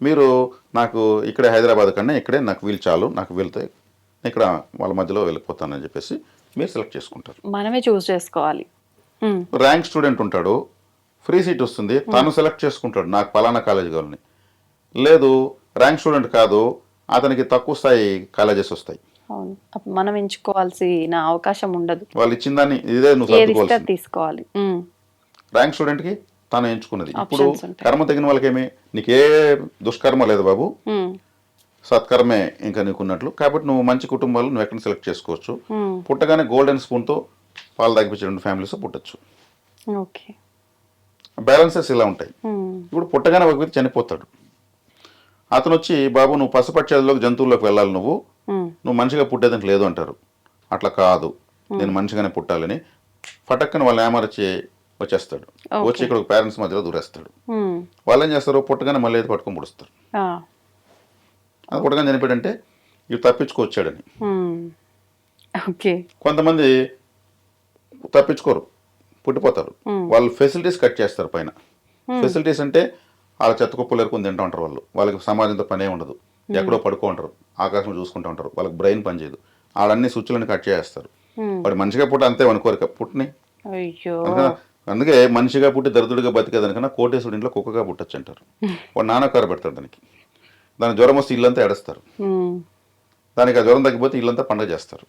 మీరు నాకు ఇక్కడే హైదరాబాద్ కన్నా ఇక్కడే నాకు వీలు చాలు, నాకు వెళ్తే ఇక్కడ వాళ్ళ మధ్యలో వెళ్ళిపోతానని చెప్పేసి మీరు సెలెక్ట్ చేసుకుంటారు. మనమే చూస్ చేసుకోవాలి. ర్యాంక్ స్టూడెంట్ ఉంటాడు, ఫ్రీ సీట్ వస్తుంది, తను సెలెక్ట్ చేసుకుంటాడు నాకు పలానా కాలేజ్ కావాలని. లేదు ర్యాంక్ స్టూడెంట్ కాదు, అతనికి తక్కువ స్థాయి కాలేజెస్ వస్తాయి. అవును, అప్పుడు మనం ఎంచుకోవాల్సిన అవకాశం ఉండదు. వాళ్ళు ఇచ్చిన దాన్ని ఇదే నువ్వు ఏది ఇస్తే సర్దుకోవాల్సింది. తీసుకోవాలి. ర్యాంక్ స్టూడెంట్కి తను ఎంచుకున్నది. ఇప్పుడు Options ఉంటాయి. కర్మ తగిన వాళ్ళకేమి, నీకే దుష్కర్మ లేదు బాబు, సత్కర్మే ఇంకా నీకున్నట్లు. కాబట్టి నువ్వు మంచి కుటుంబాలు నువ్వు ఎక్కడ సెలెక్ట్ చేసుకోవచ్చు. పుట్టగానే గోల్డెన్ స్పూన్తో పాలు తాగిపించే ఫ్యామిలీస్ పుట్టచ్చు. ఓకే. బ్యాలెన్సెస్ ఇలా ఉంటాయి. ఇప్పుడు పుట్టగానే ఒక వ్యక్తి చనిపోతాడు, అతను వచ్చి బాబు నువ్వు పశుపక్షాదులోకి జంతువుల్లోకి వెళ్ళాలి, నువ్వు మనిషిగా పుట్టేదానికి లేదు అంటారు. అట్లా కాదు, నేను మనిషిగానే పుట్టాలని ఫటక్కని వాళ్ళని ఏమరచి వచ్చేస్తాడు. వచ్చి ఇక్కడ పేరెంట్స్ మధ్యలో దూరేస్తాడు. వాళ్ళు ఏం చేస్తారు, పుట్టగానే మళ్ళీ ఏది పట్టుకొని పుడుస్తారు. అది పుట్టగానే చనిపోయాడంటే ఇవి తప్పించుకొచ్చాడని. కొంతమంది తప్పించుకోరు, పుట్టిపోతారు. వాళ్ళు ఫెసిలిటీస్ కట్ చేస్తారు పైన. ఫెసిలిటీస్ అంటే వాళ్ళ చెత్త కుప్పలు ఎరుకుని తింటూ ఉంటారు. వాళ్ళకి సమాజంతో పనే ఉండదు, ఎక్కడో పడుకో ఉంటారు, ఆకాశం చూసుకుంటూ ఉంటారు, వాళ్ళకి బ్రెయిన్ పనిచేయదు. వాళ్ళన్ని స్విచ్లని కట్ చేస్తారు. వాడు మనిషిగా పుట్ట అంతే అనుకోరు పుట్టిని. అందుకే మనిషిగా పుట్టి దరిద్రుడిగా బతికేదానికన్నా కోటేశ్వరుడి ఇంట్లో కుక్కగా పుట్టచ్చు అంటారు. వాడు నానకారు పెడతాడు దానికి జ్వరం వస్తే ఇల్లంతా ఏడుస్తారు, దానికి ఆ జ్వరం తగ్గిపోతే ఇల్లంతా పండగ చేస్తారు.